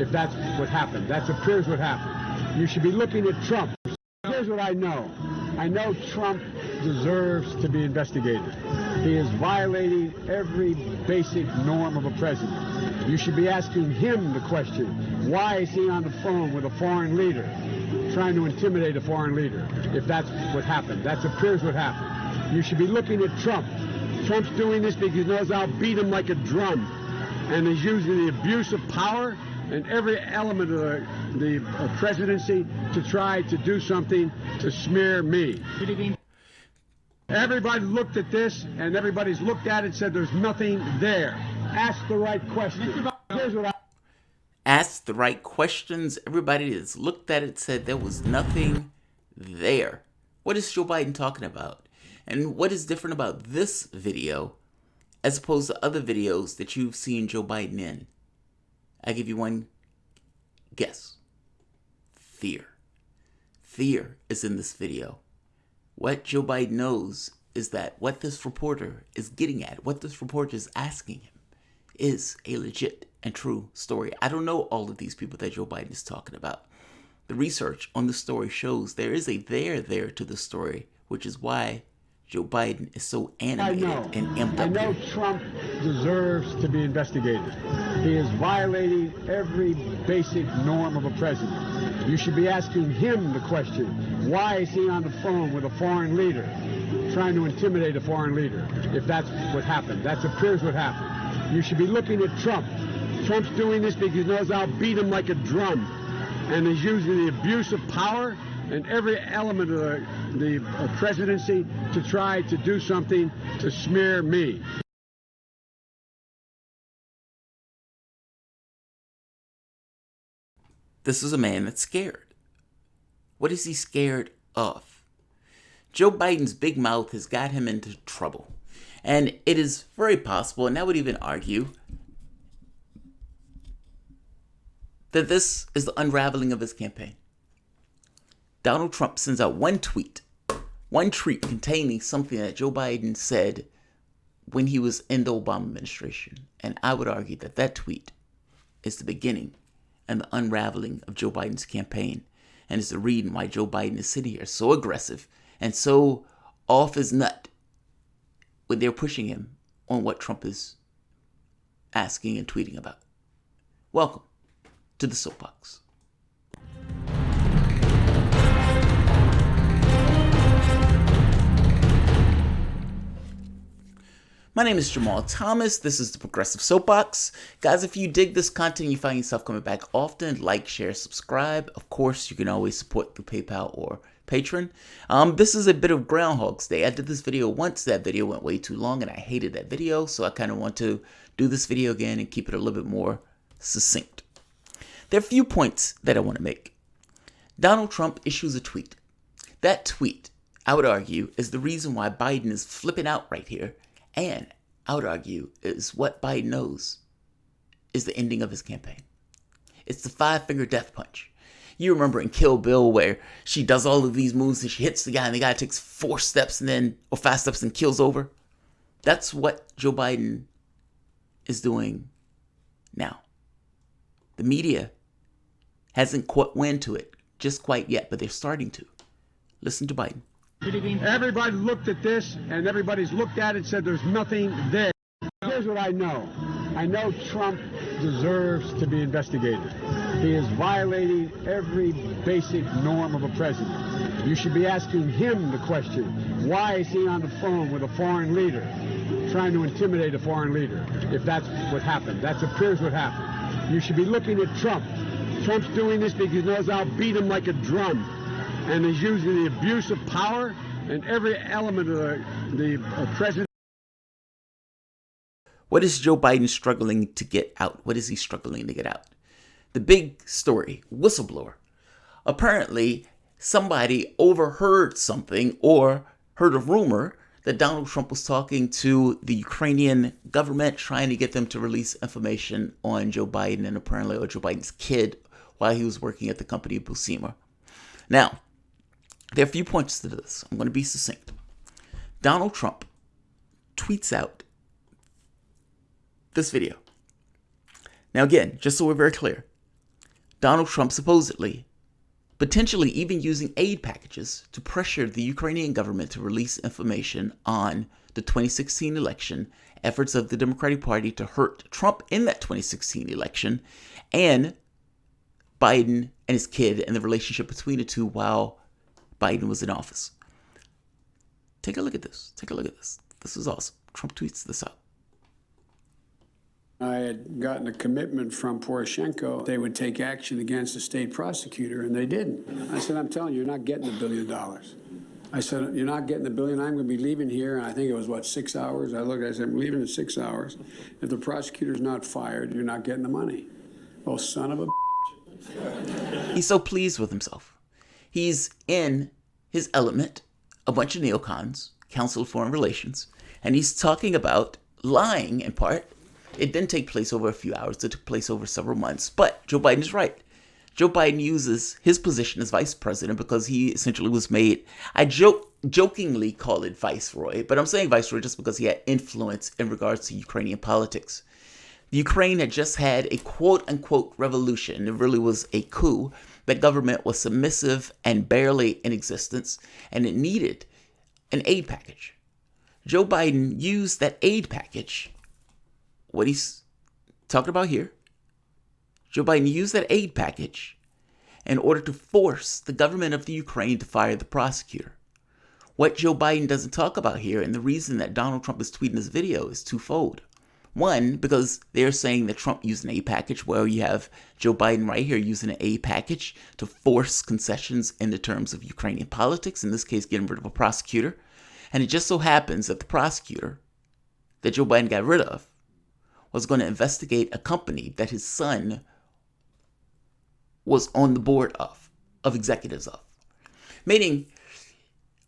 if that's what happened. That appears what happened. You should be looking at Trump. Here's what I know. I know Trump deserves to be investigated. He is violating every basic norm of a president. You should be asking him the question, why is he on the phone with a foreign leader, trying to intimidate a foreign leader, if that's what happened. That appears what happened. You should be looking at Trump. Trump's doing this because he knows I'll beat him like a drum. And he's using the abuse of power and every element of the presidency to try to do something to smear me. Everybody looked at this, and everybody's looked at it and said there's nothing there. Ask the right question. Here's what I... Ask the right questions. Everybody that's looked at it said there was nothing there. What is Joe Biden talking about? And what is different about this video as opposed to other videos that you've seen Joe Biden in? I give you one guess. Fear. Fear is in this video. What Joe Biden knows is that what this reporter is getting at, what this reporter is asking him, is a legit and true story. I don't know all of these people that Joe Biden is talking about. The research on the story shows there is a there to the story, which is why Joe Biden is so animated and amped up. I know Trump deserves to be investigated. He is violating every basic norm of a president. You should be asking him the question, why is he on the phone with a foreign leader, trying to intimidate a foreign leader, if that's what happened. That appears what happened. You should be looking at Trump. Trump's doing this because he knows I'll beat him like a drum. And he's using the abuse of power and every element of the presidency to try to do something to smear me. This is a man that's scared. What is he scared of? Joe Biden's big mouth has got him into trouble. And it is very possible, and I would even argue, that this is the unraveling of his campaign. Donald Trump sends out one tweet containing something that Joe Biden said when he was in the Obama administration. And I would argue that that tweet is the beginning and the unraveling of Joe Biden's campaign. And is the reason why Joe Biden is sitting here so aggressive and so off his nut when they're pushing him on what Trump is asking and tweeting about. Welcome to the Soapbox. My name is Jamarl Thomas. This is the Progressive Soapbox. Guys, if you dig this content, you find yourself coming back often, like, share, subscribe. Of course, you can always support through PayPal or Patreon. This is a bit of Groundhog's Day. I did this video once. That video went way too long, and I hated that video. So I kind of want to do this video again and keep it a little bit more succinct. There are a few points that I want to make. Donald Trump issues a tweet. That tweet, I would argue, is the reason why Biden is flipping out right here. And I would argue is what Biden knows is the ending of his campaign. It's the 5-finger death punch. You remember in Kill Bill where she does all of these moves and she hits the guy and the guy takes 4 steps or 5 steps and kills over. That's what Joe Biden is doing now. The media hasn't caught wind to it just quite yet, but they're starting to. Listen to Biden. Everybody looked at this, and everybody's looked at it and said there's nothing there. Here's what I know. I know Trump deserves to be investigated. He is violating every basic norm of a president. You should be asking him the question, why is he on the phone with a foreign leader, trying to intimidate a foreign leader, if that's what happened. That appears what happened. You should be looking at Trump. Trump's doing this because he knows I'll beat him like a drum. And he's using the abuse of power and every element of the president. What is Joe Biden struggling to get out? What is he struggling to get out? The big story, whistleblower. Apparently, somebody overheard something or heard a rumor that Donald Trump was talking to the Ukrainian government, trying to get them to release information on Joe Biden and apparently on Joe Biden's kid while he was working at the company Busima. Now, there are a few points to this. I'm going to be succinct. Donald Trump tweets out this video. Now again, just so we're very clear, Donald Trump supposedly, potentially even using aid packages to pressure the Ukrainian government to release information on the 2016 election, efforts of the Democratic Party to hurt Trump in that 2016 election, and Biden and his kid and the relationship between the two while Biden was in office. Take a look at this. Take a look at this. This is awesome. Trump tweets this out. I had gotten a commitment from Poroshenko they would take action against the state prosecutor, and they didn't. I said, I'm telling you, you're not getting $1 billion. I said, you're not getting $1 billion. I'm going to be leaving here. And I think it was, 6 hours? I looked, I said, I'm leaving in 6 hours. If the prosecutor's not fired, you're not getting the money. Oh, son of a bitch. He's so pleased with himself. He's in his element, a bunch of neocons, Council of Foreign Relations, and he's talking about lying in part. It didn't take place over a few hours. It took place over several months. But Joe Biden is right. Joe Biden uses his position as vice president because he essentially was made, I jokingly call it viceroy, but I'm saying viceroy just because he had influence in regards to Ukrainian politics. Ukraine had just had a quote-unquote revolution. It really was a coup. The government was submissive and barely in existence, and it needed an aid package. Joe Biden used that aid package, what he's talking about here, Joe Biden used that aid package in order to force the government of the Ukraine to fire the prosecutor. What Joe Biden doesn't talk about here, and the reason that Donald Trump is tweeting this video, is twofold. One, because they're saying that Trump used an aid package. Well, you have Joe Biden right here using an aid package to force concessions in the terms of Ukrainian politics, in this case, getting rid of a prosecutor. And it just so happens that the prosecutor that Joe Biden got rid of was going to investigate a company that his son was on the board of executives of. Meaning,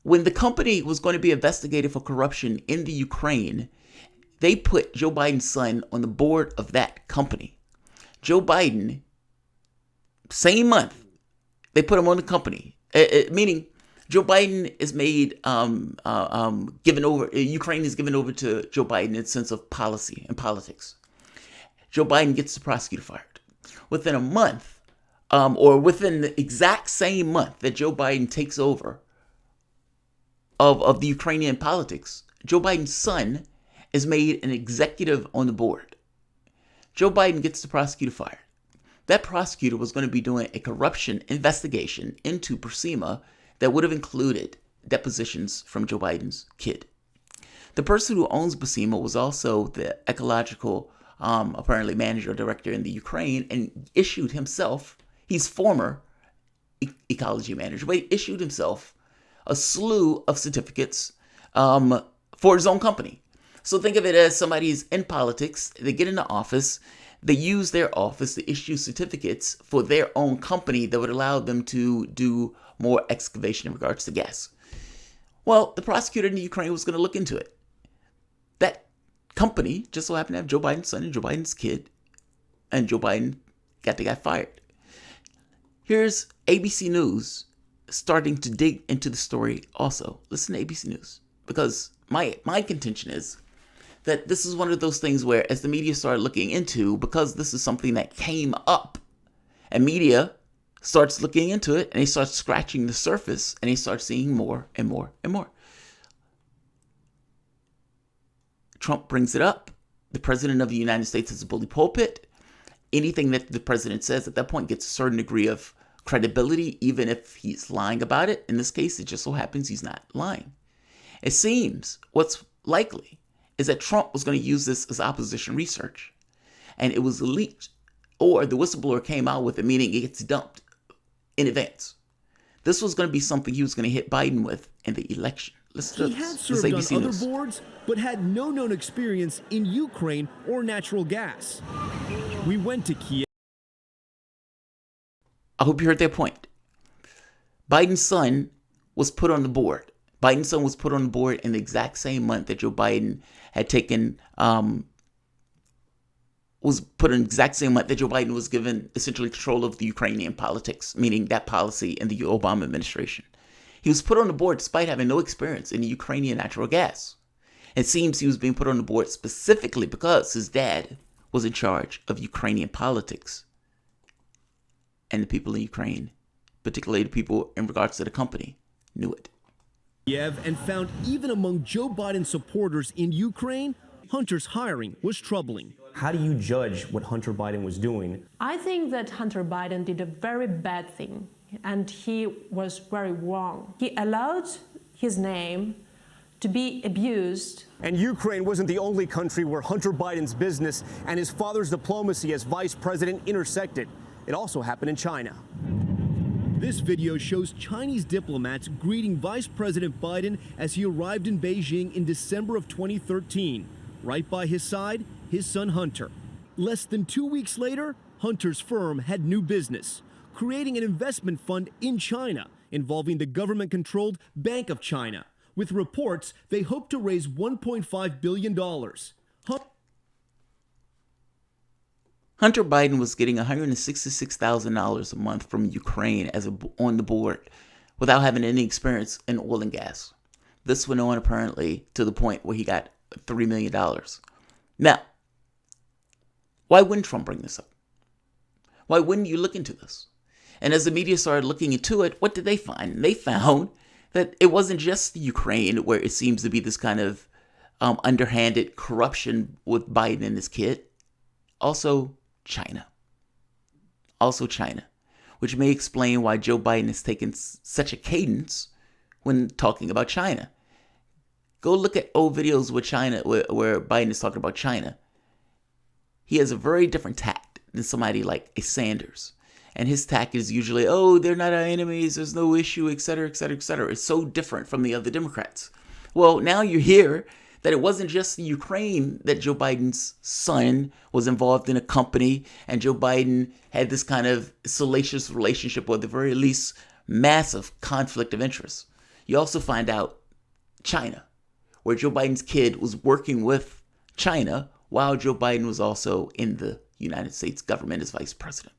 when the company was going to be investigated for corruption in the Ukraine, they put Joe Biden's son on the board of that company. Joe Biden, same month, they put him on the company. Meaning, Joe Biden is made, given over, Ukraine is given over to Joe Biden in the sense of policy and politics. Joe Biden gets the prosecutor fired. Within a month, or within the exact same month that Joe Biden takes over of the Ukrainian politics, Joe Biden's son is made an executive on the board. Joe Biden gets the prosecutor fired. That prosecutor was going to be doing a corruption investigation into Burisma that would have included depositions from Joe Biden's kid. The person who owns Burisma was also the ecological, apparently manager or director in the Ukraine, and issued himself, he's former ecology manager, but he issued himself a slew of certificates for his own company. So think of it as somebody's in politics, they get into office, they use their office to issue certificates for their own company that would allow them to do more excavation in regards to gas. Well, the prosecutor in the Ukraine was going to look into it. That company just so happened to have Joe Biden's son and Joe Biden's kid, and Joe Biden got the guy fired. Here's ABC News starting to dig into the story also. Listen to ABC News, because my contention is that this is one of those things where, as the media started looking into, because this is something that came up, and media starts looking into it, and they start scratching the surface, and they start seeing more and more and more. Trump brings it up. The president of the United States is a bully pulpit. Anything that the president says at that point gets a certain degree of credibility, even if he's lying about it. In this case, it just so happens he's not lying. It seems what's likely is that Trump was going to use this as opposition research, and it was leaked, or the whistleblower came out with it, meaning it gets dumped in advance. This was going to be something he was going to hit Biden with in the election. Listen to He had this. served on ABC other News. boards, but had no known experience in Ukraine or natural gas. We went to Kiev. I hope you heard that point. Biden's son was put on the board. Biden's son was put on the board in the exact same month that Joe Biden had taken, was put in the exact same month that Joe Biden was given essentially control of the Ukrainian politics, meaning that policy in the Obama administration. He was put on the board despite having no experience in the Ukrainian natural gas. It seems he was being put on the board specifically because his dad was in charge of Ukrainian politics and the people in Ukraine, particularly the people in regards to the company, knew it. Kiev and found even among Joe Biden supporters in Ukraine, Hunter's hiring was troubling. How do you judge what Hunter Biden was doing? I think that Hunter Biden did a very bad thing, and he was very wrong. He allowed his name to be abused. And Ukraine wasn't the only country where Hunter Biden's business and his father's diplomacy as vice president intersected. It also happened in China. This video shows Chinese diplomats greeting Vice President Biden as he arrived in Beijing in December of 2013. Right by his side, his son Hunter. Less than 2 weeks later, Hunter's firm had new business, creating an investment fund in China involving the government-controlled Bank of China. With reports, they hope to raise $1.5 billion. Hunter Biden was getting $166,000 a month from Ukraine on the board without having any experience in oil and gas. This went on apparently to the point where he got $3 million. Now, why wouldn't Trump bring this up? Why wouldn't you look into this? And as the media started looking into it, what did they find? They found that it wasn't just the Ukraine where it seems to be this kind of underhanded corruption with Biden and his kid. Also China. Which may explain why Joe Biden has taken such a cadence when talking about China. Go look at old videos with China where Biden is talking about China. He has a very different tact than somebody like a Sanders. And his tact is usually, oh, they're not our enemies, there's no issue, etc., etc., etc. It's so different from the other Democrats. Well, now you hear that it wasn't just the Ukraine that Joe Biden's son was involved in a company, and Joe Biden had this kind of salacious relationship, or at the very least, massive conflict of interest. You also find out China, where Joe Biden's kid was working with China while Joe Biden was also in the United States government as vice president.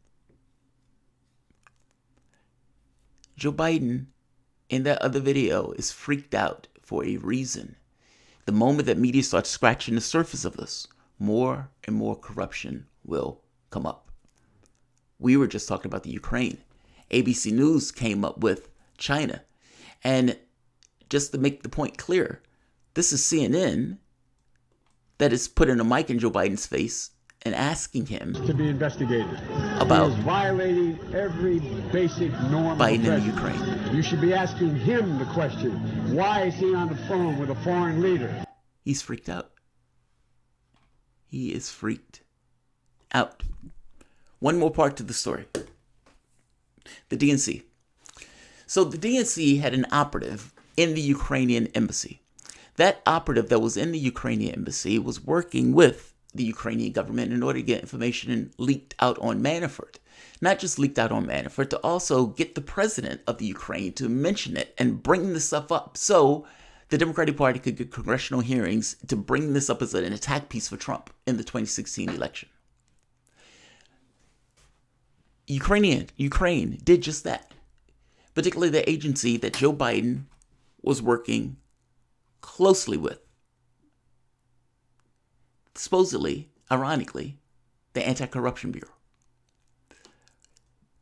Joe Biden, in that other video, is freaked out for a reason. The moment that media starts scratching the surface of this, more and more corruption will come up. We were just talking about the Ukraine. ABC News came up with China. And just to make the point clear, this is CNN that is putting a mic in Joe Biden's face and asking him to be investigated about he is violating every basic norm Biden of in Ukraine. You should be asking him the question, why is he on the phone with a foreign leader? He's freaked out. He is freaked out. One more part to the story. The DNC. So the DNC had an operative in the Ukrainian embassy. That operative that was in the Ukrainian embassy was working with the Ukrainian government in order to get information leaked out on Manafort. Not just leaked out on Manafort, to also get the president of the Ukraine to mention it and bring this stuff up so the Democratic Party could get congressional hearings to bring this up as an attack piece for Trump in the 2016 election. Ukraine did just that. Particularly the agency that Joe Biden was working closely with. Supposedly, ironically, the Anti-Corruption Bureau.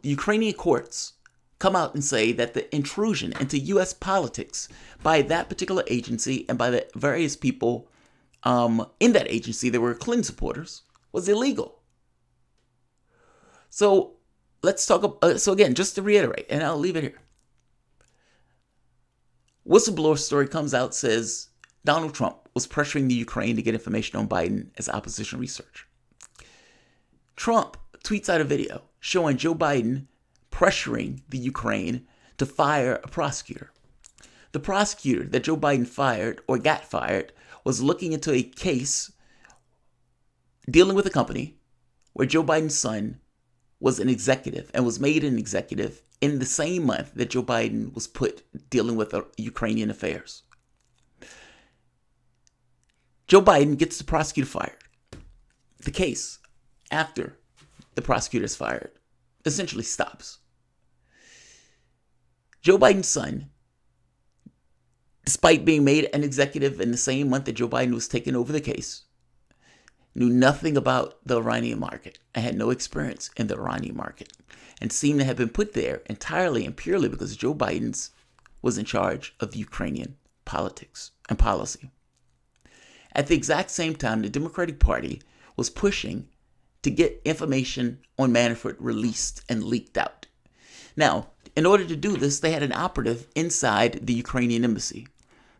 The Ukrainian courts come out and say that the intrusion into U.S. politics by that particular agency and by the various people in that agency that were Clinton supporters was illegal. So let's talk. So again, just to reiterate, and I'll leave it here. Whistleblower story comes out, says Donald Trump was pressuring the Ukraine to get information on Biden as opposition research. Trump tweets out a video showing Joe Biden pressuring the Ukraine to fire a prosecutor. The prosecutor that Joe Biden fired or got fired was looking into a case dealing with a company where Joe Biden's son was an executive and was made an executive in the same month that Joe Biden was put dealing with Ukrainian affairs. Joe Biden gets the prosecutor fired. The case, after the prosecutor is fired, essentially stops. Joe Biden's son, despite being made an executive in the same month that Joe Biden was taking over the case, knew nothing about the Iranian market and had no experience in the Iranian market, and seemed to have been put there entirely and purely because Joe Biden was in charge of Ukrainian politics and policy. At the exact same time, the Democratic Party was pushing to get information on Manafort released and leaked out. Now, in order to do this, they had an operative inside the Ukrainian embassy.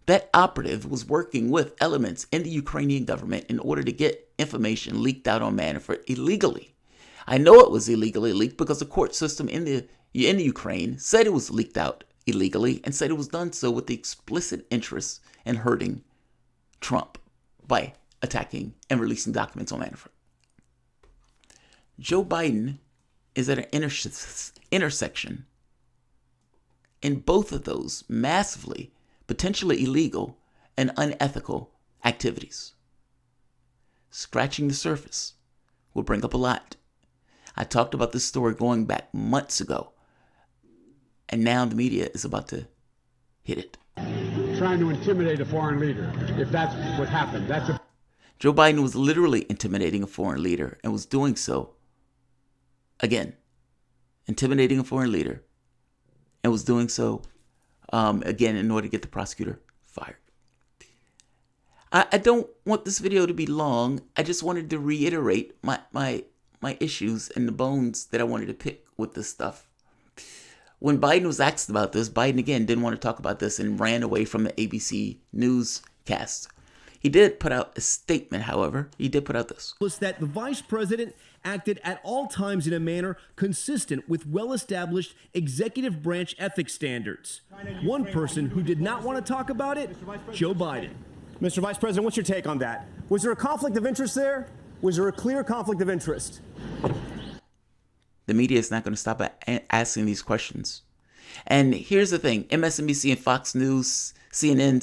That operative was working with elements in the Ukrainian government in order to get information leaked out on Manafort illegally. I know it was illegally leaked because the court system in the Ukraine said it was leaked out illegally and said it was done so with the explicit interest in hurting Trump by attacking and releasing documents on Manafort. Joe Biden is at an intersection in both of those massively, potentially illegal, and unethical activities. Scratching the surface will bring up a lot. I talked about this story going back months ago, and now the media is about to hit it. Trying to intimidate a foreign leader, if that's what happened. Joe Biden was literally intimidating a foreign leader and was doing so, again, intimidating a foreign leader and was doing so, again, in order to get the prosecutor fired. I don't want this video to be long. I just wanted to reiterate my issues and the bones that I wanted to pick with this stuff. When Biden was asked about this, Biden again didn't want to talk about this and ran away from the ABC newscast. He did put out a statement, however. He did put out this. Was that the vice president acted at all times in a manner consistent with well-established executive branch ethics standards. One person who did not want to talk about it, Joe Biden. Mr. Vice President, what's your take on that? Was there a conflict of interest there? Was there a clear conflict of interest? The media is not going to stop asking these questions. And here's the thing. MSNBC and Fox News, CNN and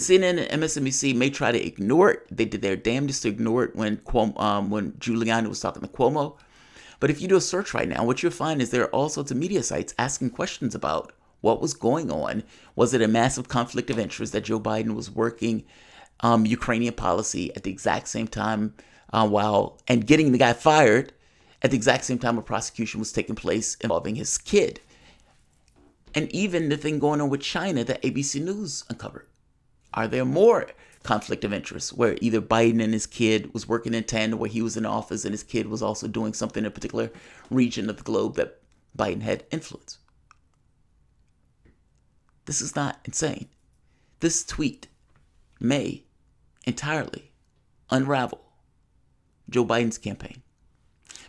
MSNBC may try to ignore it. They did their damnedest to ignore it when Giuliani was talking to Cuomo. But if you do a search right now, what you'll find is there are all sorts of media sites asking questions about what was going on. Was it a massive conflict of interest that Joe Biden was working Ukrainian policy at the exact same time and getting the guy fired at the exact same time a prosecution was taking place involving his kid? And even the thing going on with China that ABC News uncovered. Are there more conflict of interest where either Biden and his kid was working in tandem, where he was in office and his kid was also doing something in a particular region of the globe that Biden had influence? This is not insane. This tweet may entirely unravel Joe Biden's campaign.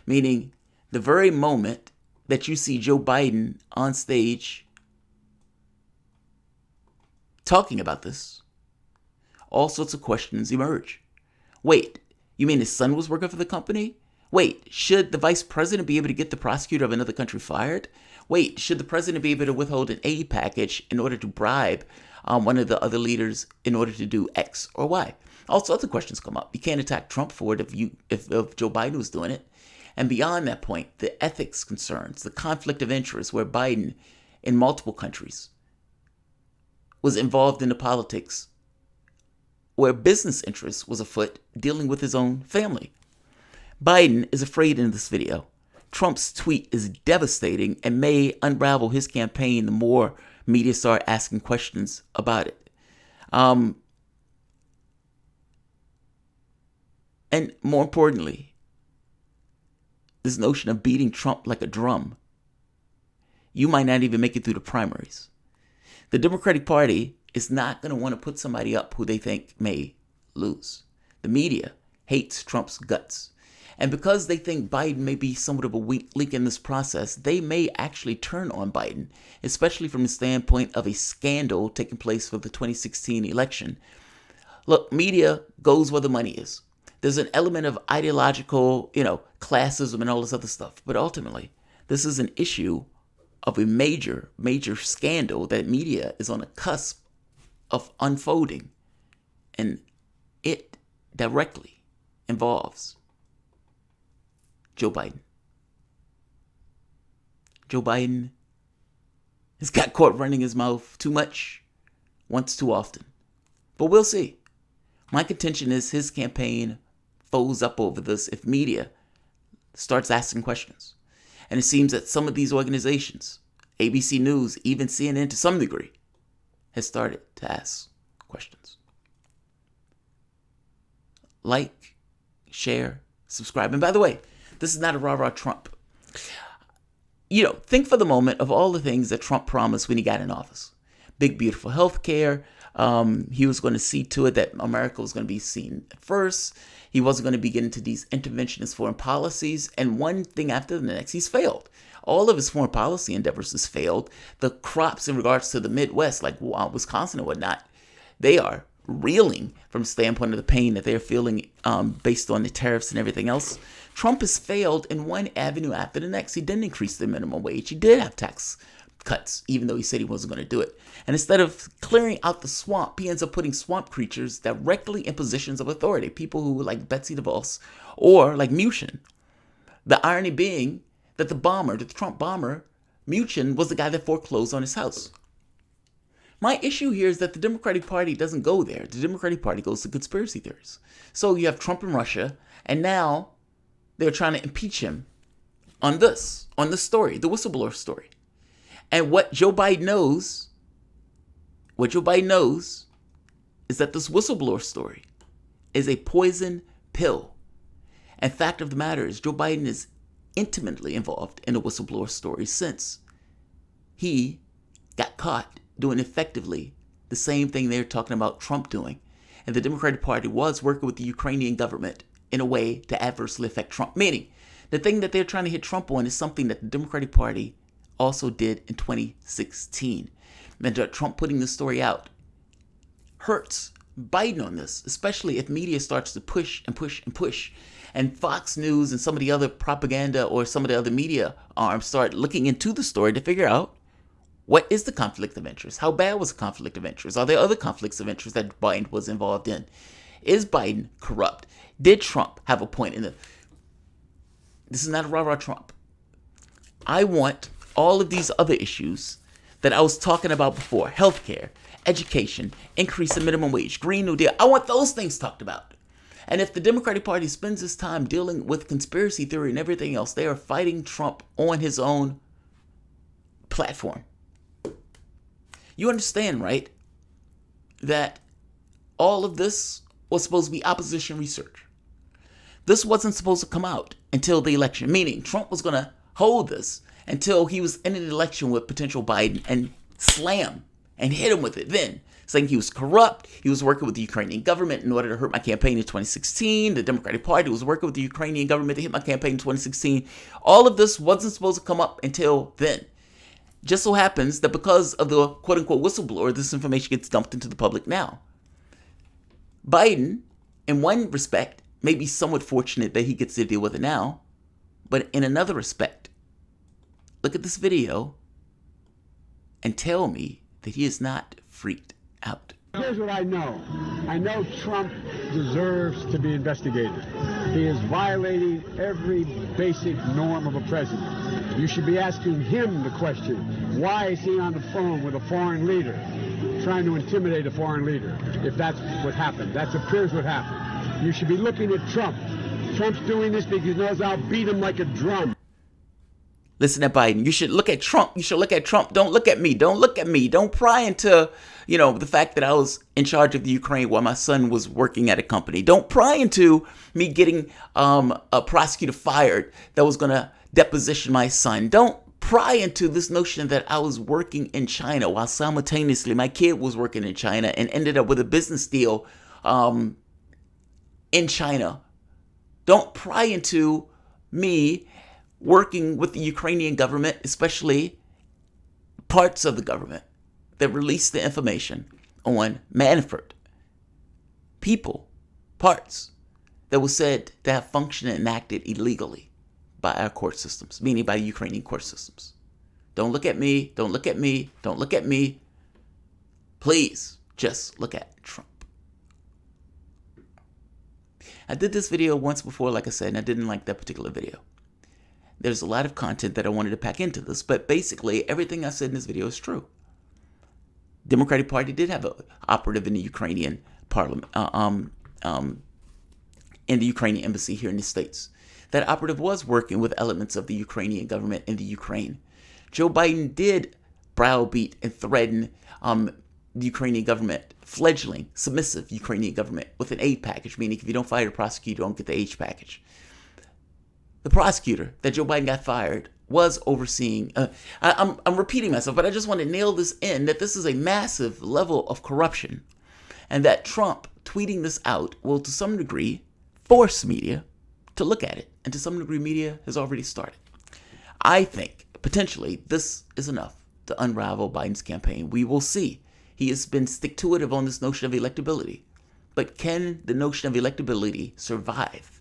Meaning, the very moment that you see Joe Biden on stage talking about this, all sorts of questions emerge. Wait, you mean his son was working for the company? Wait, should the vice president be able to get the prosecutor of another country fired? Wait, should the president be able to withhold an aid package in order to bribe one of the other leaders in order to do X or Y? Also, other questions come up. You can't attack Trump for it if Joe Biden was doing it. And beyond that point, the ethics concerns, the conflict of interest where Biden in multiple countries was involved in the politics where business interest was afoot dealing with his own family. Biden is afraid in this video. Trump's tweet is devastating and may unravel his campaign the more media start asking questions about it. And more importantly, this notion of beating Trump like a drum. You might not even make it through the primaries. The Democratic Party is not going to want to put somebody up who they think may lose. The media hates Trump's guts. And because they think Biden may be somewhat of a weak link in this process, they may actually turn on Biden, especially from the standpoint of a scandal taking place for the 2016 election. Look, media goes where the money is. There's an element of ideological, classism and all this other stuff. But ultimately, this is an issue of a major, major scandal that media is on the cusp of unfolding. And it directly involves Joe Biden. Joe Biden has got caught running his mouth too much, once too often. But we'll see. My contention is his campaign folds up over this if media starts asking questions. And it seems that some of these organizations, ABC News, even CNN to some degree, has started to ask questions. Like, share, subscribe. And by the way, this is not a rah-rah Trump. Think for the moment of all the things that Trump promised when he got in office. Big, beautiful health care. He was going to see to it that America was going to be seen first. He wasn't going to be getting into these interventionist foreign policies. And one thing after the next, he's failed. All of his foreign policy endeavors has failed. The crops in regards to the Midwest, like Wisconsin and whatnot, they are reeling from the standpoint of the pain that they're feeling based on the tariffs and everything else. Trump has failed in one avenue after the next. He didn't increase the minimum wage. He did have tax cuts, even though he said he wasn't going to do it. And instead of clearing out the swamp, he ends up putting swamp creatures directly in positions of authority. People who like Betsy DeVos or like Mnuchin. The irony being that the Trump bomber, Mnuchin, was the guy that foreclosed on his house. My issue here is that the Democratic Party doesn't go there. The Democratic Party goes to conspiracy theories. So you have Trump in Russia, and now they're trying to impeach him on this story, the whistleblower story. And what Joe Biden knows is that this whistleblower story is a poison pill. And fact of the matter is, Joe Biden is intimately involved in a whistleblower story since he got caught doing effectively the same thing they're talking about Trump doing. And the Democratic Party was working with the Ukrainian government in a way to adversely affect Trump. Meaning, the thing that they're trying to hit Trump on is something that the Democratic Party also did in 2016. And Trump putting this story out hurts Biden on this, especially if media starts to push and push and push. And Fox News and some of the other propaganda or some of the other media arms start looking into the story to figure out what is the conflict of interest? How bad was the conflict of interest? Are there other conflicts of interest that Biden was involved in? Is Biden corrupt? Did Trump have a point in it? This is not a rah-rah Trump. I want all of these other issues that I was talking about before, healthcare, education, increase in minimum wage, Green New Deal. I want those things talked about. And if the Democratic Party spends its time dealing with conspiracy theory and everything else, they are fighting Trump on his own platform. You understand, right, that all of this was supposed to be opposition research. This wasn't supposed to come out until the election, meaning Trump was going to hold this until he was in an election with potential Biden and slam and hit him with it then, saying he was corrupt. He was working with the Ukrainian government in order to hurt my campaign in 2016. The Democratic Party was working with the Ukrainian government to hit my campaign in 2016. All of this wasn't supposed to come up until then. Just so happens that because of the quote-unquote whistleblower, this information gets dumped into the public now. Biden, in one respect, may be somewhat fortunate that he gets to deal with it now, but in another respect, look at this video and tell me that he is not freaked out. Here's what I know. I know Trump deserves to be investigated. He is violating every basic norm of a president. You should be asking him the question, why is he on the phone with a foreign leader, trying to intimidate a foreign leader, if that's what happened? That appears what happened. You should be looking at Trump. Trump's doing this because he knows I'll beat him like a drum. Listen to Biden. You should look at Trump. You should look at Trump. Don't look at me. Don't look at me. Don't pry into, the fact that I was in charge of the Ukraine while my son was working at a company. Don't pry into me getting a prosecutor fired that was going to deposition my son. Don't pry into this notion that I was working in China while simultaneously my kid was working in China and ended up with a business deal in China. Don't pry into me working with the Ukrainian government, especially parts of the government that released the information on Manafort. People, parts that was said to have functioned and acted illegally by our court systems, meaning by Ukrainian court systems. Don't look at me. Don't look at me. Don't look at me. Please just look at Trump. I did this video once before, like I said, and I didn't like that particular video. There's a lot of content that I wanted to pack into this, but basically everything I said in this video is true. Democratic Party did have an operative in the Ukrainian parliament, in the Ukrainian embassy here in the States. That operative was working with elements of the Ukrainian government in the Ukraine. Joe Biden did browbeat and threaten the Ukrainian government, fledgling, submissive Ukrainian government, with an aid package, meaning if you don't fire the prosecutor, you don't get the aid package. The prosecutor that Joe Biden got fired was overseeing, I'm repeating myself, but I just want to nail this in, that this is a massive level of corruption, and that Trump tweeting this out will, to some degree, force media to look at it. And to some degree, media has already started. I think, potentially, this is enough to unravel Biden's campaign. We will see. He has been stick-to-itive on this notion of electability. But can the notion of electability survive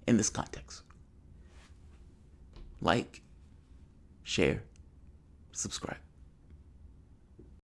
in this context? Like, share, subscribe.